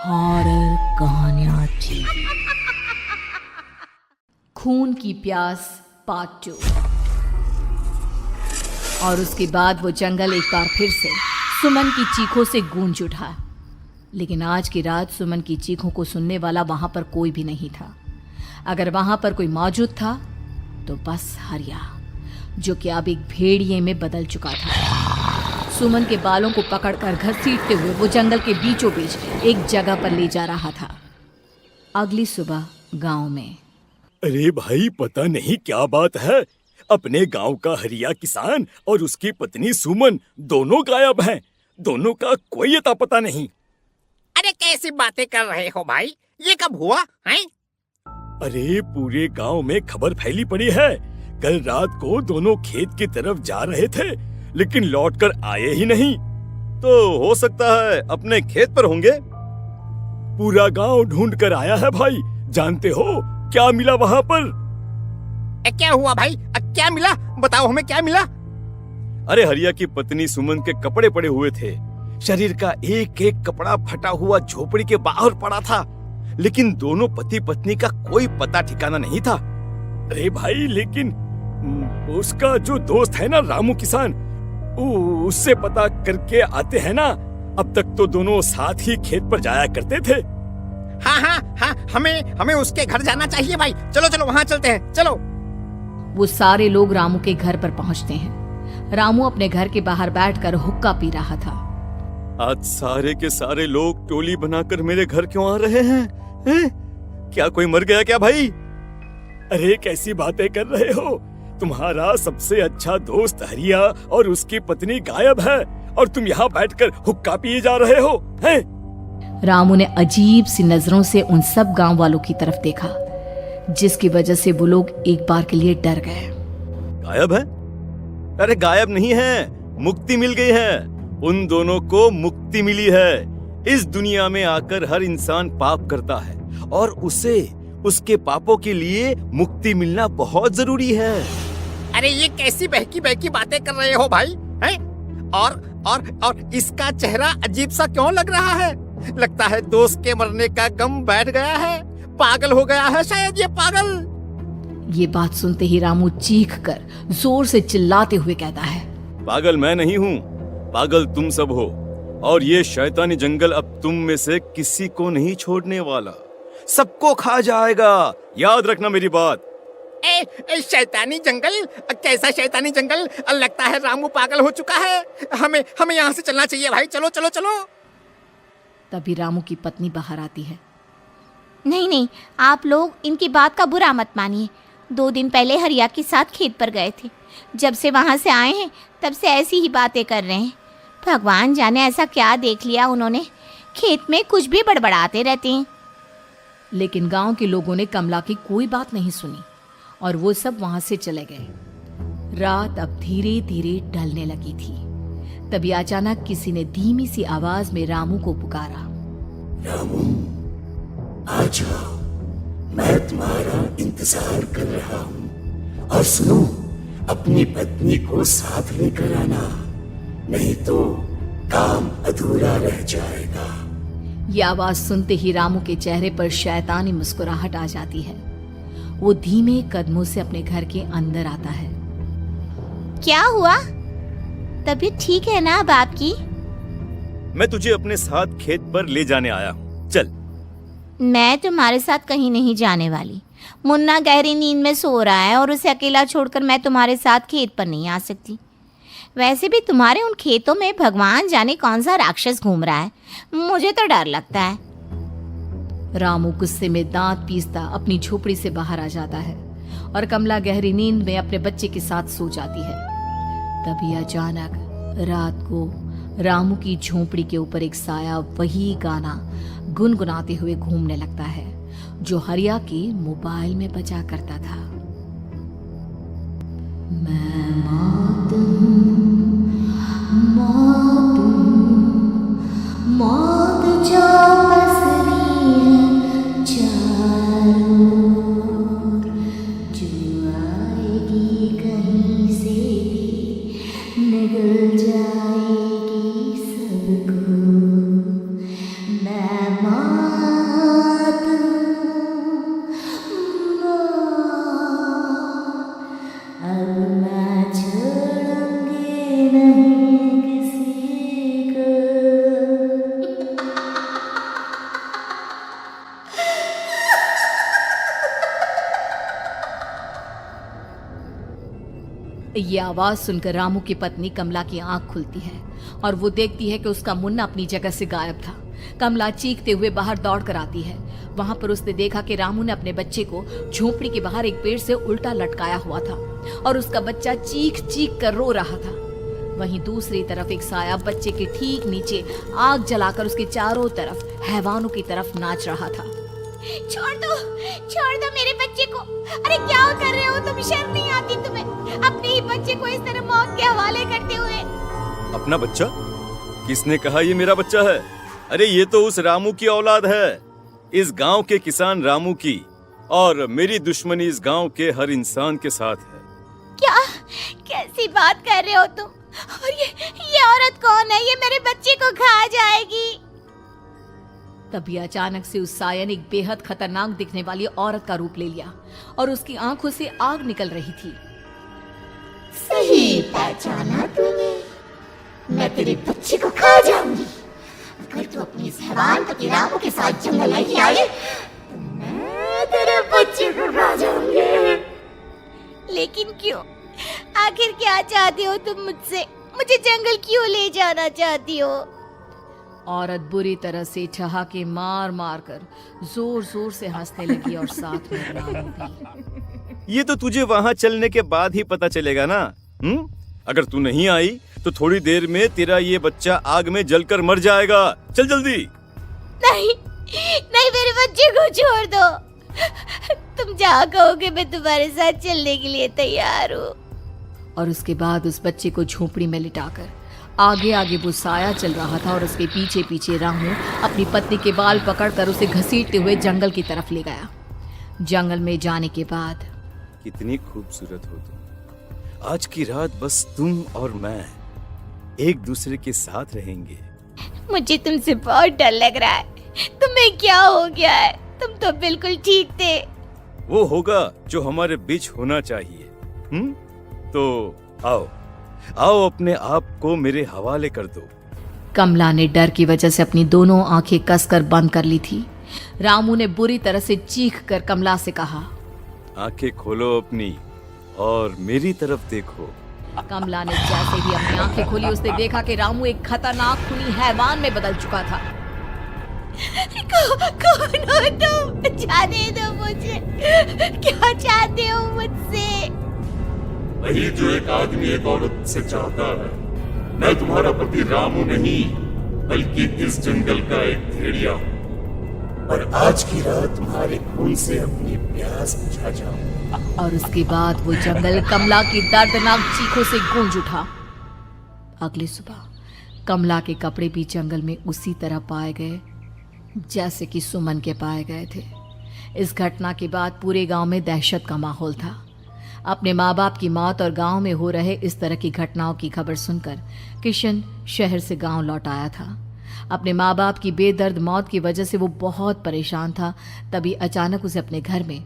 Horror कहानियां थी। खून की प्यास पार्ट 2। और उसके बाद वो जंगल एक बार फिर से सुमन की चीखों से गूंज उठा। लेकिन आज की रात सुमन की चीखों को सुनने वाला वहां पर कोई भी नहीं था। अगर वहां पर कोई मौजूद था तो बस हरिया, जो कि अब एक भेड़िए में बदल चुका था। सुमन के बालों को पकड़कर घसीटते हुए वो जंगल के बीचों बीच एक जगह पर ले जा रहा था। अगली सुबह गांव में। अरे भाई, पता नहीं क्या बात है, अपने गांव का हरिया किसान और उसकी पत्नी सुमन दोनों गायब हैं। दोनों का कोई अता पता नहीं। अरे कैसी बातें कर रहे हो भाई, ये कब हुआ है? अरे पूरे गांव में खबर फैली पड़ी है। कल रात को दोनों खेत की तरफ जा रहे थे, लेकिन लौटकर आए ही नहीं। तो हो सकता है अपने खेत पर होंगे। पूरा गांव ढूंढ कर आया है भाई। जानते हो क्या मिला वहां पर? क्या हुआ भाई? क्या मिला? बताओ हमें, क्या मिला? अरे हरिया की पत्नी सुमन के कपड़े पड़े हुए थे। शरीर का एक एक कपड़ा फटा हुआ झोपड़ी के बाहर पड़ा था, लेकिन दोनों पति पत्नी का कोई पता ठिकाना नहीं था। अरे भाई, लेकिन उसका जो दोस्त है ना रामू किसान, उससे पता करके आते हैं ना। अब तक तो दोनों साथ ही खेत पर जाया करते थे। हाँ, हमें उसके घर जाना चाहिए भाई। चलो वहाँ चलते हैं, चलो। वो सारे लोग रामू के घर पर पहुंचते हैं। रामू अपने घर के बाहर बैठकर हुक्का पी रहा था। आज सारे के सारे लोग टोली बनाकर मेरे घर क्यों आ रहे हैं? क्या कोई मर गया क्या भाई? अरे कैसी बातें कर रहे हो? तुम्हारा सबसे अच्छा दोस्त हरिया और उसकी पत्नी गायब है और तुम यहाँ बैठकर हुक्का पिए जा रहे हो, हैं? रामू ने अजीब सी नजरों से उन सब गांव वालों की तरफ देखा, जिसकी वजह से वो लोग एक बार के लिए डर गए। गायब है? अरे गायब नहीं है, मुक्ति मिल गई है। उन दोनों को मुक्ति मिली है। इस दुनिया में आकर हर इंसान पाप करता है और उसे उसके पापों के लिए मुक्ति मिलना बहुत जरूरी है। अरे ये कैसी बहकी बातें कर रहे हो भाई, हैं? और इसका चेहरा अजीब सा क्यों लग रहा है? लगता है दोस्त के मरने का गम बैठ गया है। पागल हो गया है शायद ये पागल। ये बात सुनते ही रामू चीख कर जोर से चिल्लाते हुए कहता है, पागल मैं नहीं हूँ, पागल तुम सब हो। और ये शैतानी जंगल अब तुम में से किसी को नहीं छोड़ने वाला, सबको खा जाएगा। याद रखना मेरी बात। शैतानी जंगल? कैसा शैतानी जंगल? लगता है रामू पागल हो चुका है। हमें यहाँ से चलना चाहिए भाई। चलो। तभी रामू की पत्नी बाहर आती है। नहीं, आप लोग इनकी बात का बुरा मत मानिए। 2 दिन पहले हरिया के साथ खेत पर गए थे। जब से वहाँ से आए हैं तब से ऐसी ही बातें कर रहे हैं। भगवान जाने ऐसा क्या देख लिया उन्होंने, खेत में कुछ भी बड़बड़ाते रहते हैं। लेकिन गांव के लोगों ने कमला की कोई बात नहीं सुनी और वो सब वहां से चले गए। रात अब धीरे धीरे ढलने लगी थी। तभी अचानक किसी ने धीमी सी आवाज में रामू को पुकारा। रामू, आ जाओ, मैं तुम्हारा इंतजार कर रहा हूँ। और सुनो, अपनी पत्नी को साथ लेकर आना, नहीं तो काम अधूरा रह जाएगा। ये आवाज सुनते ही रामू के चेहरे पर शैतानी मुस्कुराहट आ जाती है। वो धीमे कदमों से अपने घर के अंदर आता है। क्या हुआ? तबीयत ठीक है ना अब आपकी? मैं तुझे अपने साथ खेत पर ले जाने आया हूँ, चल। मैं तुम्हारे साथ कहीं नहीं जाने वाली। मुन्ना गहरी नींद में सो रहा है और उसे अकेला छोड़कर मैं तुम्हारे साथ खेत पर नहीं आ सकती। वैसे भी तुम्हारे उन खेतों में भगवान जाने कौन सा राक्षस घूम रहा है, मुझे तो डर लगता है। रामू गुस्से में दांत पीसता अपनी झोपड़ी से बाहर आ जाता है और कमला गहरी नींद में अपने बच्चे के साथ सो जाती है। तभी अचानक रात को रामू की झोपड़ी के ऊपर एक साया वही गाना गुनगुनाते हुए घूमने लगता है जो हरिया के मोबाइल में बजा करता था। मैं मौत जो बसरी है चारों ओर, जो आएगी कहीं से भी निगल जाएगी सबको। मैं ये आवाज सुनकर रामू की पत्नी कमला की आंख खुलती है और वो देखती है कि उसका मुन्ना अपनी जगह से गायब था। कमला चीखते हुए बाहर दौड़ कर आती है। वहां पर उसने देखा कि रामू ने अपने बच्चे को झोपड़ी के बाहर एक पेड़ से उल्टा लटकाया हुआ था और उसका बच्चा चीख चीख कर रो रहा था। वहीं दूसरी तरफ एक साया बच्चे के ठीक नीचे आग जलाकर उसके चारों तरफ हैवानों की तरफ नाच रहा था। छोड़ दो मेरे बच्चे को। अरे क्या कर रहे हो तुम? शर्म नहीं आती तुम्हें अपने ही बच्चे को इस तरह मौत के हवाले करते हुए? अपना बच्चा? किसने कहा ये मेरा बच्चा है? अरे ये तो उस रामू की औलाद है, इस गांव के किसान रामू की, और मेरी दुश्मनी इस गांव के हर इंसान के साथ है। क्या कैसी बात कर रहे हो तुम? और ये औरत कौन है? ये मेरे बच्चे को खा जाएगी। तभी अचानक से उस साया ने एक बेहद खतरनाक दिखने वाली औरत का रूप ले लिया और उसकी आंखों से आग निकल रही थी। सही पहचाना तूने, मैं तेरे बच्चे को खा जाऊंगी। अगर तू अपनी इस हैवान पति रामू के साथ जंगल नहीं आए तो मैं तेरे बच्चे को खा जाऊंगी। लेकिन क्यों? आखिर क्या चाहती हो तुम मुझसे? मुझे जंगल क्यों ले जाना चाहती हो? औरत बुरी तरह से ठहाके मार मार कर जोर जोर से हंसने लगी और साथ में रामू भी। ये तो तुझे वहाँ चलने के बाद ही पता चलेगा ना। अगर तू नहीं आई तो थोड़ी देर में तेरा ये बच्चा आग में जलकर मर जाएगा। चल जल्दी। नहीं मेरे बच्चे को छोड़ दो। तुम जहाँ कहोगे मैं तुम्हारे साथ चलने के लिए तैयार हूँ। और उसके बाद उस बच्चे को झोपड़ी में लिटाकर आगे आगे वो साया चल रहा था और उसके पीछे पीछे रामू अपनी पत्नी के बाल पकड़कर उसे घसीटते हुए जंगल की तरफ ले गया। जंगल में जाने के बाद, कितनी खूबसूरत हो तुम। आज की रात बस तुम और मैं एक दूसरे के साथ रहेंगे। मुझे तुमसे बहुत डर लग रहा है। तुम्हें क्या हो गया है? तुम तो बिल्कुल ठीक थे। वो होगा जो हमारे बीच होना चाहिए। तो आओ अपने आप को मेरे हवाले कर दो। कमला ने डर की वजह से अपनी दोनों आंखें कसकर बंद कर ली थी। रामू ने बुरी तरह से चीख कर कमला से कहा, आंखें खोलो अपनी और मेरी तरफ देखो। कमला ने जैसे ही अपनी आंखें खोली उसने देखा कि रामू एक खतरनाक खूनी हैवान में बदल चुका था। कौन हो तुम? जाने दो मुझे। क्या चाहते हो मुझसे? वही जो एक आदमी एक औरत से चाहता है। मैं तुम्हारा पति रामू नहीं, बल्कि इस जंगल का एक भेड़िया हूँ, और आज की रात तुम्हारे खून से अपनी प्यास बुझा जाऊं। और उसके बाद वो जंगल कमला की दर्दनाक चीखों से गूंज उठा। अगली सुबह कमला के कपड़े भी जंगल में उसी तरह पाए गए जैसे कि सुमन के पाए गए थे। इस घटना के बाद पूरे गांव में दहशत का माहौल था। अपने माँ बाप की मौत और गांव में हो रहे इस तरह की घटनाओं की खबर सुनकर किशन शहर से गांव लौट आया था। अपने माँ बाप की बेदर्द मौत की वजह से वो बहुत परेशान था। तभी अचानक उसे अपने घर में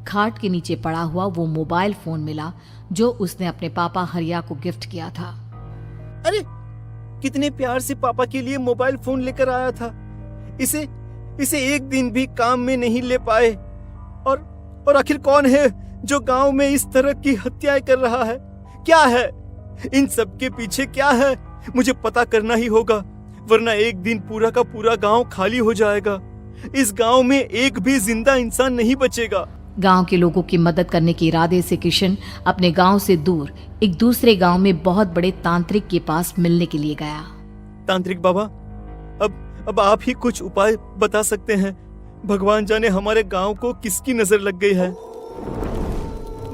खाट के नीचे पड़ा हुआ वो मोबाइल फोन मिला जो उसने अपने पापा हरिया को गिफ्ट किया था। अरे कितने प्यार से पापा के लिए मोबाइल फोन लेकर आया था। इसे एक दिन भी काम में नहीं ले पाए। और आखिर कौन है जो गांव में इस तरह की हत्याएं कर रहा है? क्या है इन सब के पीछे? क्या है? मुझे पता करना ही होगा, वरना एक दिन पूरा का पूरा गांव खाली हो जाएगा। इस गांव में एक भी जिंदा इंसान नहीं बचेगा। गांव के लोगों की मदद करने के इरादे से किशन अपने गांव से दूर एक दूसरे गांव में बहुत बड़े तांत्रिक के पास मिलने के लिए गया। तांत्रिक बाबा, अब आप ही कुछ उपाय बता सकते हैं। भगवान जाने हमारे गांव को किसकी नजर लग गई है।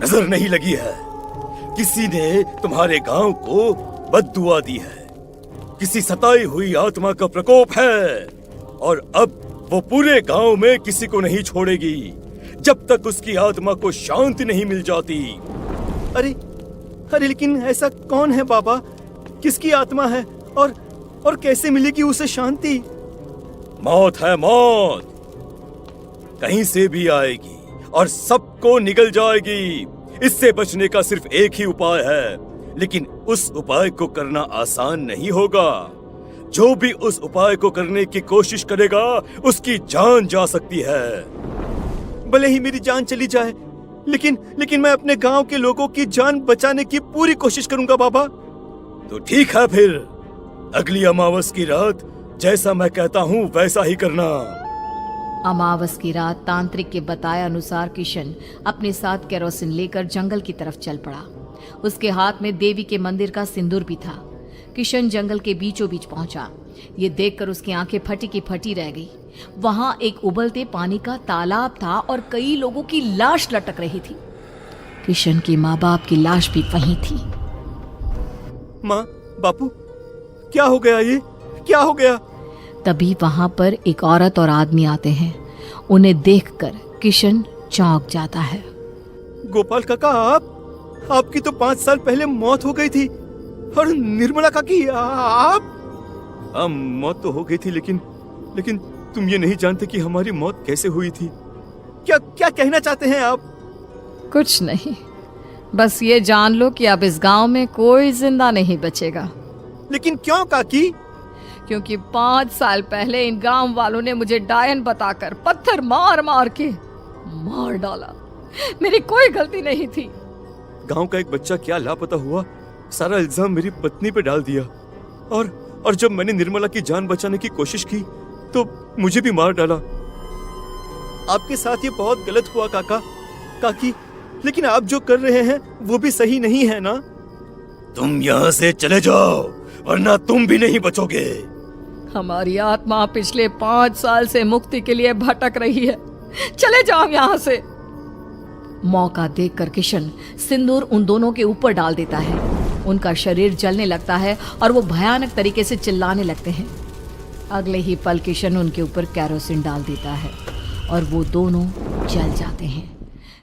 नजर नहीं लगी है, किसी ने तुम्हारे गांव को बद्दुआ दी है। किसी सताई हुई आत्मा का प्रकोप है और अब वो पूरे गांव में किसी को नहीं छोड़ेगी जब तक उसकी आत्मा को शांति नहीं मिल जाती। अरे लेकिन ऐसा कौन है बाबा? किसकी आत्मा है और कैसे मिलेगी उसे शांति? मौत है मौत, कहीं से भी आएगी और सबको निगल जाएगी। इससे बचने का सिर्फ एक ही उपाय है, लेकिन उस उपाय को करना आसान नहीं होगा। जो भी उस उपाय को करने की कोशिश करेगा उसकी जान जा सकती है। भले ही मेरी जान चली जाए, लेकिन मैं अपने गांव के लोगों की जान बचाने की पूरी कोशिश करूंगा बाबा। तो ठीक है, फिर अगली अमावस की रात जैसा मैं कहता हूँ वैसा ही करना। अमावस की रात तांत्रिक के बताए अनुसार किशन अपने साथ केरोसिन लेकर जंगल की तरफ चल पड़ा। उसके हाथ में देवी के मंदिर का सिंदूर भी था। किशन जंगल के बीचों बीच पहुंचा। ये देखकर उसकी आंखें फटी की फटी रह गई। वहां एक उबलते पानी का तालाब था और कई लोगों की लाश लटक रही थी। किशन के माँ बाप की लाश भी वहीं थी। माँ, बापू, क्या हो गया? ये क्या हो गया? तभी वहां पर एक औरत और आदमी आते हैं। उन्हें देखकर किशन चौंक जाता है। गोपाल काका, आपकी तो 5 साल पहले मौत हो गई थी। और निर्मला काकी, आप? मौत तो हो गई थी, लेकिन तुम ये नहीं जानते कि हमारी मौत कैसे हुई थी। क्या कहना चाहते हैं आप? कुछ नहीं, बस ये जान लो कि अब इस गांव में कोई जिंदा नहीं बचेगा। लेकिन क्यों काकी? क्योंकि 5 साल पहले इन गांव वालों ने मुझे डायन बताकर पत्थर मार मार के मार डाला। मेरी कोई गलती नहीं थी। गांव का एक बच्चा क्या लापता हुआ, सारा इल्जाम मेरी पत्नी पे डाल दिया। और जब मैंने निर्मला की जान बचाने की कोशिश की तो मुझे भी मार डाला। आपके साथ ये बहुत गलत हुआ काकी, लेकिन आप जो कर रहे हैं वो भी सही नहीं है ना? तुम यहाँ से चले जाओ वरना तुम भी नहीं बचोगे। हमारी आत्मा पिछले 5 साल से मुक्ति के लिए भटक रही है। चले जाओ यहाँ से। मौका देखकर किशन सिंदूर उन दोनों के ऊपर डाल देता है। उनका शरीर जलने लगता है और वो भयानक तरीके से चिल्लाने लगते हैं। अगले ही पल किशन उनके ऊपर केरोसिन डाल देता है और वो दोनों जल जाते हैं।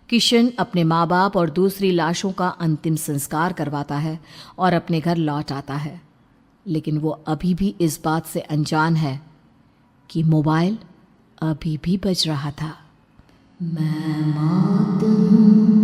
किशन अपने माँ बाप और दूसरी लाशों का अंतिम संस्कार करवाता है और अपने घर लौट आता है। लेकिन वो अभी भी इस बात से अनजान है कि मोबाइल अभी भी बज रहा था। मैं मौत हूँ।